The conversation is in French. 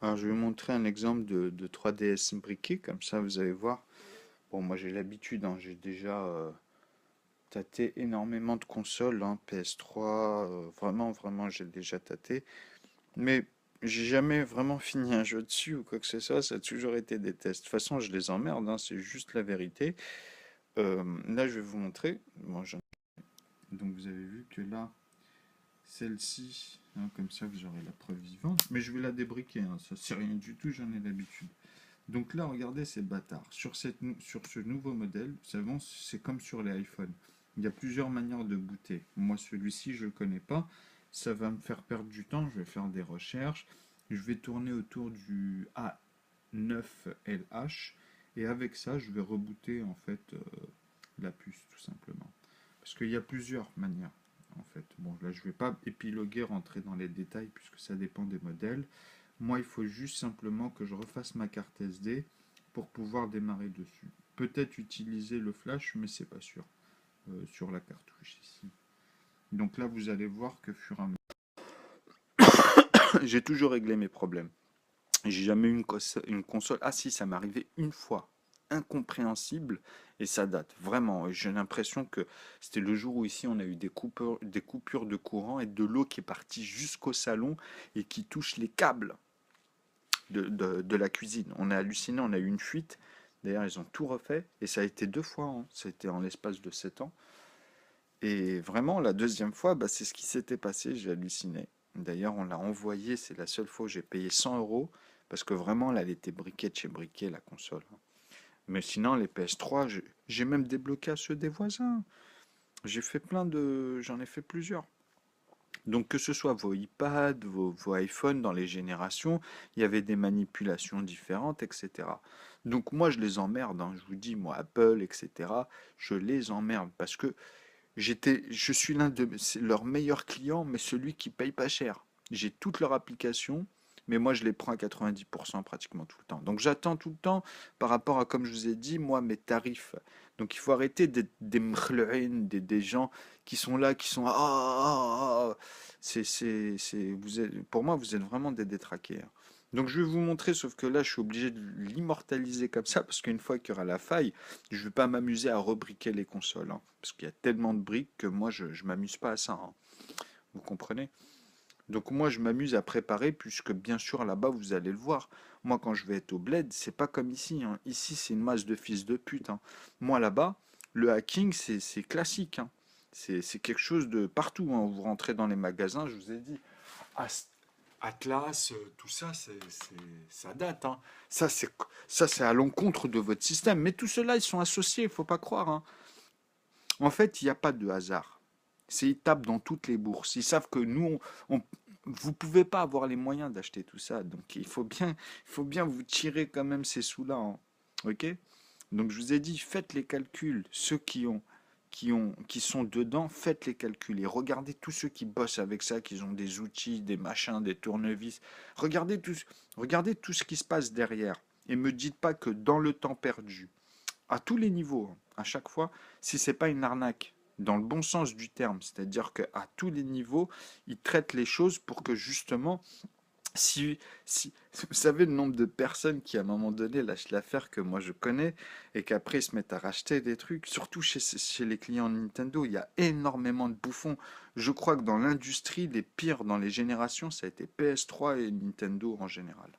Alors, je vais vous montrer un exemple de 3DS briqué, comme ça vous allez voir. Bon, moi j'ai l'habitude, hein, j'ai déjà tâté énormément de consoles, hein, PS3, vraiment, vraiment, j'ai déjà tâté. Mais j'ai jamais vraiment fini un jeu dessus ou quoi que ce soit, ça a toujours été des tests. De toute façon, je les emmerde, hein, c'est juste la vérité. Là, je vais vous montrer. Bon, donc, vous avez vu que là, celle-ci, hein, comme ça vous aurez la preuve vivante. Mais je vais la débriquer, hein, ça c'est rien du tout, j'en ai l'habitude. Donc là, regardez ces bâtards. Sur ce nouveau modèle, vous savez, c'est comme sur les iPhones. Il y a plusieurs manières de booter. Moi, celui-ci, je ne le connais pas. Ça va me faire perdre du temps. Je vais faire des recherches. Je vais tourner autour du A9LH. Et avec ça, je vais rebooter en fait la puce, tout simplement. Parce qu'il y a plusieurs manières, en fait. Bon, là, je ne vais pas épiloguer, rentrer dans les détails, puisque ça dépend des modèles. Moi, il faut juste simplement que je refasse ma carte SD pour pouvoir démarrer dessus. Peut-être utiliser le flash, mais c'est pas sûr sur la cartouche ici. Donc là, vous allez voir que fur et à mesure, j'ai toujours réglé mes problèmes. J'ai jamais eu une console. Ah si, ça m'est arrivé une fois. Incompréhensible et ça date vraiment. J'ai l'impression que c'était le jour où ici on a eu des coupures de courant et de l'eau qui est partie jusqu'au salon et qui touche les câbles de la cuisine. On a halluciné, on a eu une fuite. D'ailleurs, ils ont tout refait et ça a été deux fois, hein. Ça a été en l'espace de 7 ans. Et vraiment, la deuxième fois, bah, c'est ce qui s'était passé. J'ai halluciné. D'ailleurs, on l'a envoyé. C'est la seule fois où j'ai payé 100 euros parce que vraiment, là, elle était briquée de chez briquet, la console, hein. Mais sinon, les PS3, j'ai même débloqué à ceux des voisins. J'en ai fait plusieurs. Donc que ce soit vos iPads, vos iPhones dans les générations, il y avait des manipulations différentes, etc. Donc moi je les emmerde, hein, je vous dis, moi Apple, etc. Je les emmerde parce que je suis l'un de leurs meilleurs clients, mais celui qui paye pas cher. J'ai toutes leurs applications, mais moi je les prends à 90% pratiquement tout le temps. Donc j'attends tout le temps par rapport à, comme je vous ai dit, moi mes tarifs. Donc il faut arrêter d'être des mkhlouin, des gens qui sont là, qui sont pour moi vous êtes vraiment des détraqués, hein. Donc je vais vous montrer, sauf que là je suis obligé de l'immortaliser comme ça parce qu'une fois qu'il y aura la faille, je ne vais pas m'amuser à rebriquer les consoles, hein, parce qu'il y a tellement de briques que moi, je ne m'amuse pas à ça, hein. Vous comprenez? Donc moi, je m'amuse à préparer, puisque bien sûr, là-bas, vous allez le voir. Moi, quand je vais être au bled, c'est pas comme ici, hein. Ici, c'est une masse de fils de pute, hein. Moi, là-bas, le hacking, c'est classique, hein. C'est quelque chose de partout, hein. Vous rentrez dans les magasins, je vous ai dit, As- Atlas, tout ça, ça date, hein. Ça, c'est à l'encontre de votre système. Mais tout cela, ils sont associés, il faut pas croire, hein. En fait, il n'y a pas de hasard. Ils tapent dans toutes les bourses. Ils savent que nous, vous pouvez pas avoir les moyens d'acheter tout ça. Donc, il faut bien vous tirer quand même ces sous-là, hein. Ok? Donc, je vous ai dit, faites les calculs. Ceux qui sont dedans, faites les calculs et regardez tous ceux qui bossent avec ça, qui ont des outils, des machins, des tournevis. Regardez regardez tout ce qui se passe derrière. Et me dites pas que dans le temps perdu, à tous les niveaux, hein, à chaque fois, si c'est pas une arnaque, dans le bon sens du terme, c'est-à-dire qu'à tous les niveaux, ils traitent les choses pour que justement, si vous savez le nombre de personnes qui à un moment donné lâchent l'affaire que moi je connais et qu'après ils se mettent à racheter des trucs, surtout chez les clients Nintendo, il y a énormément de bouffons. Je crois que dans l'industrie, les pires dans les générations, ça a été PS3 et Nintendo en général.